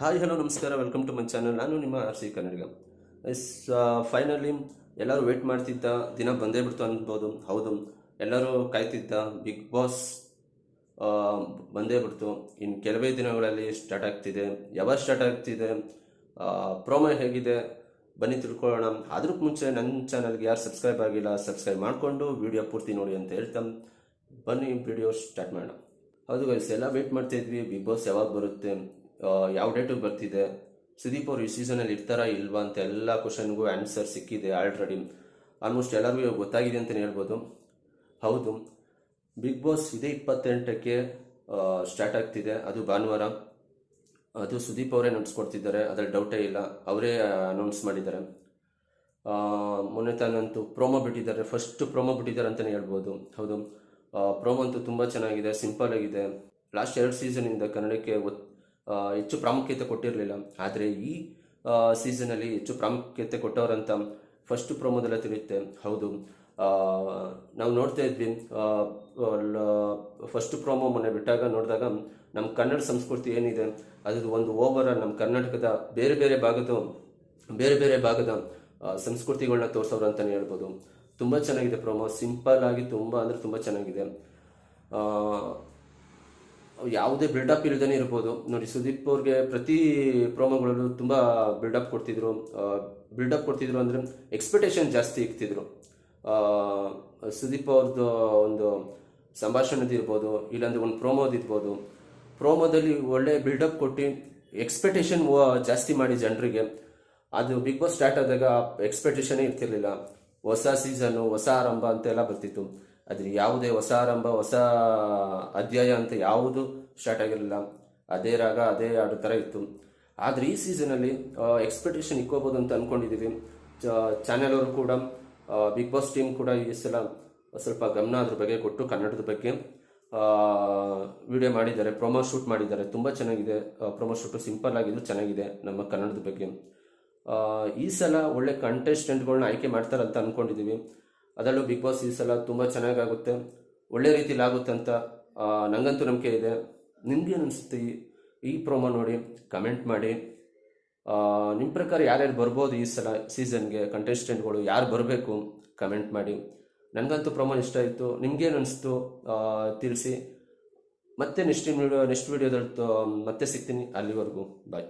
Hi hello ನಮಸ್ಕಾರ, welcome to my channel. ನಾನು ನಿಮ್ಮ ಆರ್ ಸಿ ಕನ್ನಡಿಗ. ಎಸ್, ಫೈನಲಿ ಎಲ್ಲರೂ ವೇಟ್ ಮಾಡ್ತಿದ್ದ ದಿನ ಬಂದೇ ಬಿಡ್ತು ಅನ್ಬೋದು. ಹೌದು, ಎಲ್ಲರೂ ಕಾಯ್ತಿದ್ದ ಬಿಗ್ ಬಾಸ್ ಬಂದೇ ಬಿಡ್ತು. ಇನ್ನು ಕೆಲವೇ ದಿನಗಳಲ್ಲಿ ಸ್ಟಾರ್ಟ್ ಆಗ್ತಿದೆ. ಯಾವಾಗ ಸ್ಟಾರ್ಟ್ ಆಗ್ತಿದೆ, ಪ್ರೋಮೋ ಹೇಗಿದೆ, ಬನ್ನಿ ತಿಳ್ಕೊಳ್ಳೋಣ. ಅದಕ್ಕೆ ಮುಂಚೆ ನನ್ನ ಚಾನಲ್ಗೆ ಯಾರು ಸಬ್ಸ್ಕ್ರೈಬ್ ಆಗಿಲ್ಲ, ಸಬ್ಸ್ಕ್ರೈಬ್ ಮಾಡಿಕೊಂಡು ವಿಡಿಯೋ ಪೂರ್ತಿ ನೋಡಿ ಅಂತ ಹೇಳ್ತಾ ಬನ್ನಿ ವಿಡಿಯೋ ಸ್ಟಾರ್ಟ್ ಮಾಡೋಣ. ಹೌದು ಗೈಸ್, ಎಲ್ಲ ವೇಟ್ ಮಾಡ್ತಾಯಿದ್ವಿ ಬಿಗ್ ಬಾಸ್ ಯಾವಾಗ ಬರುತ್ತೆ, ಯಾವ ಡೇಟಿಗೆ ಬರ್ತಿದೆ, ಸುದೀಪ್ ಅವರು ಈ ಸೀಸನಲ್ಲಿ ಇರ್ತಾರಾ ಇಲ್ವಾ ಅಂತ ಎಲ್ಲ ಕ್ವಶನ್ಗೂ ಆನ್ಸರ್ ಸಿಕ್ಕಿದೆ ಆಲ್ರೆಡಿ. ಆಲ್ಮೋಸ್ಟ್ ಎಲ್ಲರಿಗೂ ಗೊತ್ತಾಗಿದೆ ಅಂತಲೇ ಹೇಳ್ಬೋದು. ಹೌದು, ಬಿಗ್ ಬಾಸ್ ಇದೇ 28ಕ್ಕೆ ಸ್ಟಾರ್ಟ್ ಆಗ್ತಿದೆ. ಅದು ಭಾನುವಾರ. ಅದು ಸುದೀಪ್ ಅವರೇ ನಡೆಸ್ಕೊಡ್ತಿದ್ದಾರೆ, ಅದ್ರಲ್ಲಿ ಡೌಟೇ ಇಲ್ಲ. ಅವರೇ ಅನೌನ್ಸ್ ಮಾಡಿದ್ದಾರೆ. ಮೊನ್ನೆ ತಾನಂತೂ ಪ್ರೋಮೋ ಬಿಟ್ಟಿದ್ದಾರೆ, ಫಸ್ಟ್ ಪ್ರೋಮೋ ಬಿಟ್ಟಿದ್ದಾರೆ ಅಂತಲೇ ಹೇಳ್ಬೋದು. ಹೌದು, ಪ್ರೋಮೋ ಅಂತೂ ತುಂಬ ಚೆನ್ನಾಗಿದೆ, ಸಿಂಪಲ್ ಆಗಿದೆ. ಲಾಸ್ಟ್ 2 ಸೀಸನಿಂದ ಕನ್ನಡಕ್ಕೆ ಹೆಚ್ಚು ಪ್ರಾಮುಖ್ಯತೆ ಕೊಟ್ಟಿರಲಿಲ್ಲ. ಆದರೆ ಈ ಸೀಸನಲ್ಲಿ ಹೆಚ್ಚು ಪ್ರಾಮುಖ್ಯತೆ ಕೊಟ್ಟವರಂತ ಫಸ್ಟ್ ಪ್ರೋಮೋದಲ್ಲೇ ತಿಳಿಯುತ್ತೆ. ಹೌದು, ನಾವು ನೋಡ್ತಾ ಇದ್ವಿ, ಫಸ್ಟ್ ಪ್ರೋಮೋ ಮೊನ್ನೆ ಬಿಟ್ಟಾಗ ನೋಡಿದಾಗ ನಮ್ಮ ಕನ್ನಡ ಸಂಸ್ಕೃತಿ ಏನಿದೆ ಅದು ಒಂದು ಓವರಾಲ್ ನಮ್ಮ ಕರ್ನಾಟಕದ ಬೇರೆ ಬೇರೆ ಭಾಗದ ಸಂಸ್ಕೃತಿಗಳನ್ನ ತೋರಿಸೋರು ಅಂತಲೇ ಹೇಳ್ಬೋದು. ತುಂಬ ಚೆನ್ನಾಗಿದೆ ಪ್ರೋಮೋ, ಸಿಂಪಲ್ ಆಗಿ ತುಂಬ ಅಂದರೆ ತುಂಬ ಚೆನ್ನಾಗಿದೆ. ಯಾವುದೇ ಬಿಲ್ಡಪ್ ಇಲ್ಲದೇ ಇರ್ಬೋದು. ನೋಡಿ, ಸುದೀಪ್ ಅವ್ರಿಗೆ ಪ್ರತಿ ಪ್ರೋಮೋಗಳಲ್ಲೂ ತುಂಬ ಬಿಲ್ಡಪ್ ಕೊಡ್ತಿದ್ರು ಅಂದರೆ ಎಕ್ಸ್ಪೆಕ್ಟೇಷನ್ ಜಾಸ್ತಿ ಇಕ್ತಿದ್ರು. ಸುದೀಪ್ ಅವ್ರದ್ದು ಒಂದು ಸಂಭಾಷಣೆದಿರ್ಬೋದು, ಇಲ್ಲಾಂದರೆ ಒಂದು ಪ್ರೋಮೋದಿರ್ಬೋದು. ಪ್ರೋಮೋದಲ್ಲಿ ಒಳ್ಳೆ ಬಿಲ್ಡಪ್ ಕೊಟ್ಟು ಎಕ್ಸ್ಪೆಕ್ಟೇಷನ್ ಜಾಸ್ತಿ ಮಾಡಿ ಜನರಿಗೆ. ಅದು ಬಿಗ್ ಬಾಸ್ ಸ್ಟಾರ್ಟ್ ಆದಾಗ ಎಕ್ಸ್ಪೆಕ್ಟೇಷನೇ ಇರ್ತಿರ್ಲಿಲ್ಲ. ಹೊಸ ಸೀಸನ್ನು, ಹೊಸ ಆರಂಭ ಅಂತೆಲ್ಲ ಬರ್ತಿತ್ತು. ಆದರೆ ಯಾವುದೇ ಹೊಸ ಆರಂಭ, ಹೊಸ ಅಧ್ಯಾಯ ಅಂತ ಯಾವುದು ಸ್ಟಾರ್ಟ್ ಆಗಿರಲಿಲ್ಲ. ಅದೇ ರಾಗ, ಅದೇ ಹಾಡು ಥರ ಇತ್ತು. ಆದರೆ ಈ ಸೀಸನಲ್ಲಿ ಎಕ್ಸ್ಪೆಕ್ಟೇಷನ್ ಇಕ್ಕೋಬೋದು ಅಂತ ಅಂದ್ಕೊಂಡಿದ್ದೀವಿ. ಚಾನೆಲ್ ಅವರು ಕೂಡ, ಬಿಗ್ ಬಾಸ್ ಟೀಮ್ ಕೂಡ ಈ ಸಲ ಸ್ವಲ್ಪ ಗಮನ ಅದ್ರ ಬಗ್ಗೆ ಕೊಟ್ಟು ಕನ್ನಡದ ಬಗ್ಗೆ ವಿಡಿಯೋ ಮಾಡಿದ್ದಾರೆ, ಪ್ರೊಮೋ ಶೂಟ್ ಮಾಡಿದ್ದಾರೆ. ತುಂಬ ಚೆನ್ನಾಗಿದೆ ಪ್ರೊಮೋ ಶೂಟು, ಸಿಂಪಲ್ ಆಗಿದ್ದು ಚೆನ್ನಾಗಿದೆ ನಮ್ಮ ಕನ್ನಡದ ಬಗ್ಗೆ. ಈ ಸಲ ಒಳ್ಳೆ ಕಂಟೆಸ್ಟೆಂಟ್ಗಳನ್ನ ಆಯ್ಕೆ ಮಾಡ್ತಾರೆ ಅಂತ ಅಂದ್ಕೊಂಡಿದ್ದೀವಿ. ಅದರಲ್ಲೂ ಬಿಗ್ ಬಾಸ್ ಈ ಸಲ ತುಂಬ ಚೆನ್ನಾಗಾಗುತ್ತೆ, ಒಳ್ಳೆ ರೀತಿಲಿ ಆಗುತ್ತೆ ಅಂತ ನನಗಂತೂ ನಂಬಿಕೆ ಇದೆ. ನಿಮ್ಗೇನು ಅನಿಸುತ್ತೆ ಈ ಪ್ರೋಮೋ ನೋಡಿ? ಕಮೆಂಟ್ ಮಾಡಿ. ನಿಮ್ಮ ಪ್ರಕಾರ ಯಾರ್ಯಾರು ಬರ್ಬೋದು ಈ ಸಲ ಸೀಸನ್ಗೆ, ಕಂಟೆಸ್ಟೆಂಟ್ಗಳು ಯಾರು ಬರಬೇಕು ಕಮೆಂಟ್ ಮಾಡಿ. ನನಗಂತೂ ಪ್ರೋಮೋ ಇಷ್ಟ ಆಯಿತು. ನಿಮ್ಗೇನು ಅನಿಸ್ತು ತಿಳಿಸಿ. ಮತ್ತೆ ನೆಕ್ಸ್ಟ್ ವಿಡಿಯೋದಲ್ಲಿ ಮತ್ತೆ ಸಿಗ್ತೀನಿ. ಅಲ್ಲಿವರೆಗೂ ಬಾಯ್.